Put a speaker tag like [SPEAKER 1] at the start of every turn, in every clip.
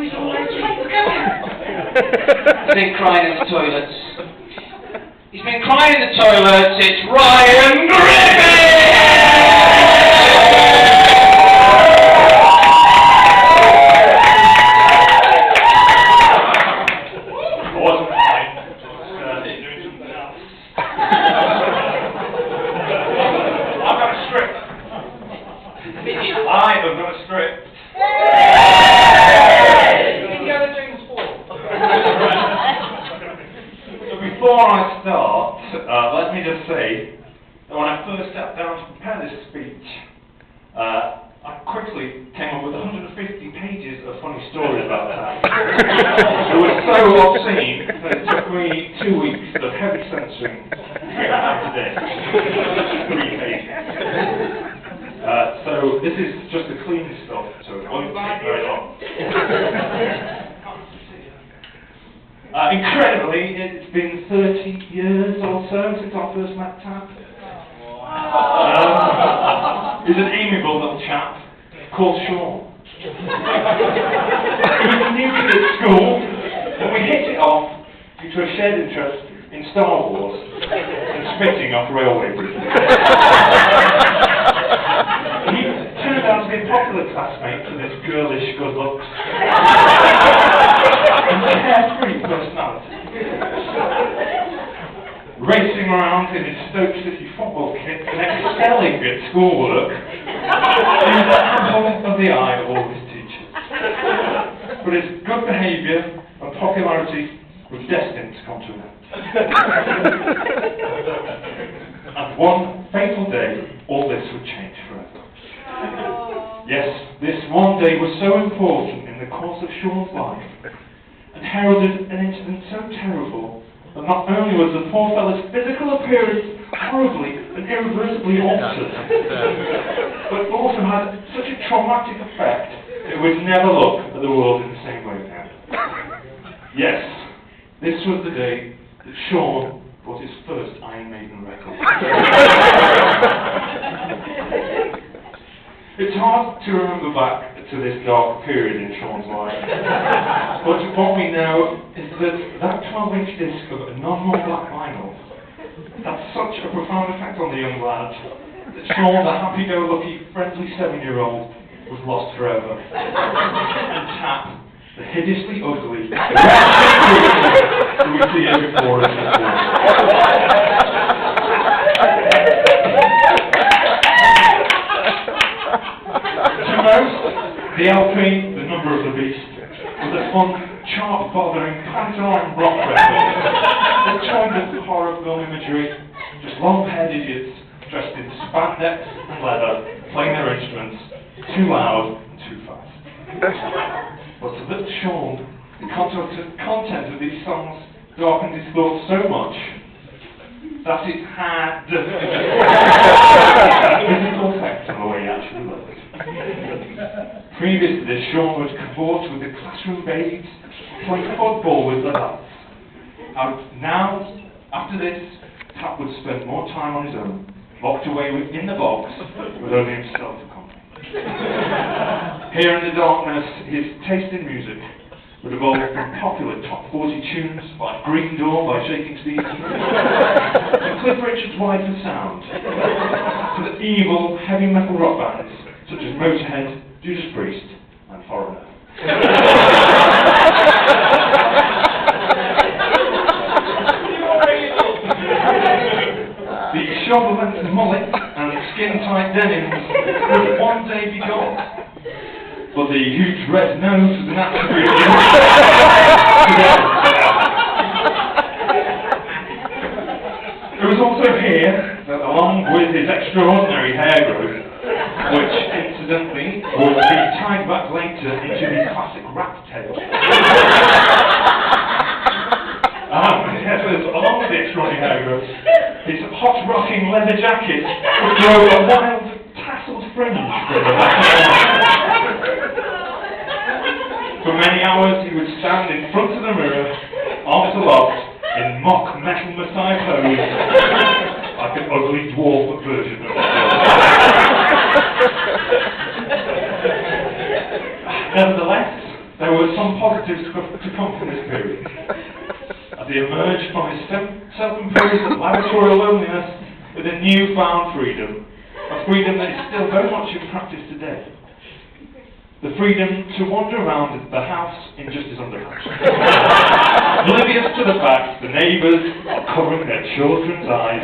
[SPEAKER 1] he's all right. He's been crying in the toilets. He's been crying in the toilets. It's Man Griff!
[SPEAKER 2] I have got a script. So before I start, let me just say that when I first sat down to prepare this speech, I quickly came up with 150 pages of funny stories about that. It was so obscene that it took me 2 weeks of heavy censoring to get down to this. 3 pages. So this is just the clean stuff, so it won't take very long. Incredibly, it's been 30 years or so since I first met Tap. He's an amiable little chap called Sean. He was new kid at school, and we hit it off due to a shared interest in Star Wars and spitting off railway bridges. He turned out to be a popular classmate for this girlish good looks and carefree personality. Racing around in his Stoke City football kit and excelling at schoolwork, he was the apple of the eye of all his teachers. But his good behaviour and popularity were destined to come to an end. And one fateful day, all this would change forever. Yes, this one day was so important in the course of Sean's life, and heralded an incident so terrible that not only was the poor fellow's physical appearance horribly and irreversibly altered, but also had such a traumatic effect that it would never look at the world in the same way again. Yes, this was the day that Sean bought his first Iron Maiden record. It's hard to remember back to this dark period in Sean's life, but what we know is that 12-inch disc of a non-more black vinyl had such a profound effect on the young lad that Sean, the happy-go-lucky, friendly 7-year-old, was lost forever. And Tap, the hideously ugly, who we see here before us. The LP, The Number of the Beast, was a fun, chart-bothering, pantomime rock record that toyed with horror film imagery, just long-haired idiots dressed in spandex and leather, playing their instruments too loud and too fast. But to little Sean, the content of these songs darkened his thoughts so much that it had a physical effect on the way he actually lived. Previous to this, Sean would cavort with the classroom babes, playing football with the lads. Now, after this, Tap would spend more time on his own, locked away in the box, with only himself to company. Here in the darkness, his taste in music would evolve from popular top 40 tunes like Green Door by Shaking Stevens, to Cliff Richard's Wide for Sound, to the evil heavy metal rock bands such as Motorhead, Judas Priest, and Foreigner. The shoulder-length mullet and skin-tight denims would one day be gone, but the huge red nose was an attribute. It was also here that, along with his extraordinary hair growth, which incidentally would be tied back later into the classic rat tail. Along with the extraordinary hair growth, his hot-rocking leather jacket would grow a wild tasseled fringe from the back of the neck. For many hours he would stand in front of the mirror, arms aloft, in mock metal Messiah pose, like an ugly dwarf version of himself. Nevertheless, there there were some positives to come from this period. As he emerged from his self-imposed laboratory loneliness with a newfound freedom, a freedom that is still very much in practice today. The freedom to wander around the house in just his underpants, oblivious to the fact the neighbours are covering their children's eyes.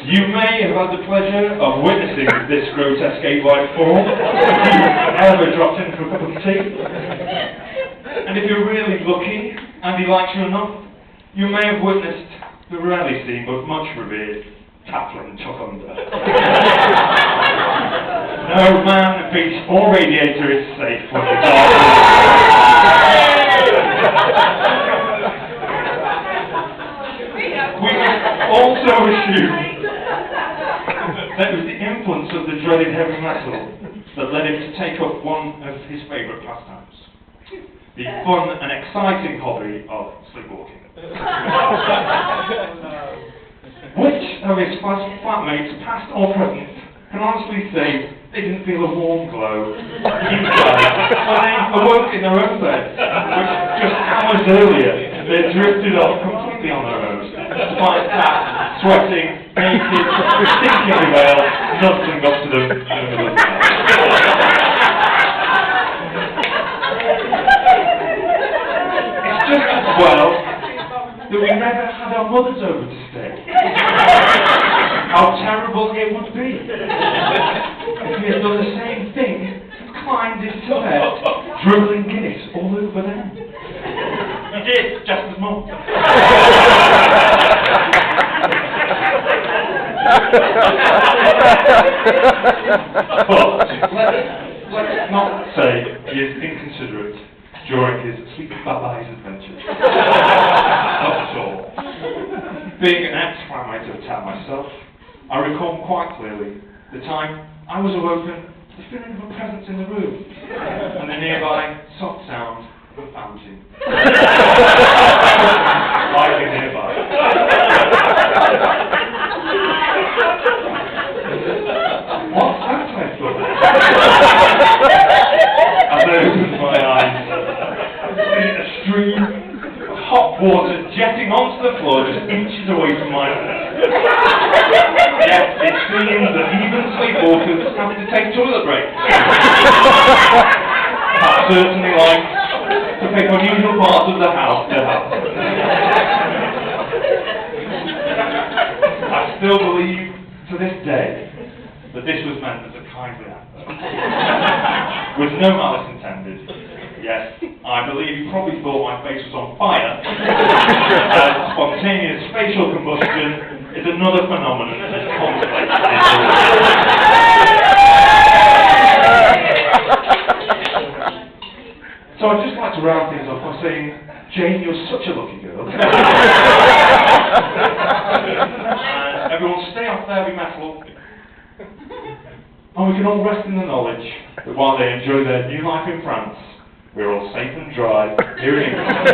[SPEAKER 2] You may have had the pleasure of witnessing this grotesque ape-like form if you've ever dropped in for a cup of tea. And if you're really lucky and he likes you enough, you may have witnessed the rarely seen but much revered Taplin Tuck Under. No man, beast or radiator is safe when the dark We also assume that it was the influence of the dreaded heavy metal that led him to take up one of his favourite pastimes, the fun and exciting hobby of sleepwalking. Which of his flatmates, past or present, can honestly say they didn't feel a warm glow inside when they awoke in their own beds, which just hours earlier they drifted off completely on their own, despite Pat sweating, naked, stinkingly veiled, nuzzling up to them in the middle of the night. It's just as well that we never had our mothers over to stay. How terrible it would be if we had done the same thing and climbed into bed, dribbling Guinness all over them. You did, just as much. But let's not say he is inconsiderate during his sleepy babay's adventures. Not at all. Being an ex-flatmate of Tam myself, I recall quite clearly the time I was awoken to the feeling of a presence in the room and the nearby soft sound of a fountain. Slightly nearby. What's that, I thought? As I opened my eyes, I see a stream of hot water jetting onto the floor just inches away from my head. Yes, it seems that even sleepwalkers have to take toilet breaks. Pat certainly likes to pick unusual parts of the house to have. I still believe to this day that this was meant as a kindly act. With no malice intended. Yes, I believe you probably thought my face was on fire. Spontaneous facial combustion is another phenomenon that is complex. So I'd just like to round things off by saying, Jane, you're such a lucky girl. And everyone stay off their heavy metal. And we can all rest in the knowledge that while they enjoy their new life in France, we're all safe and dry here in England.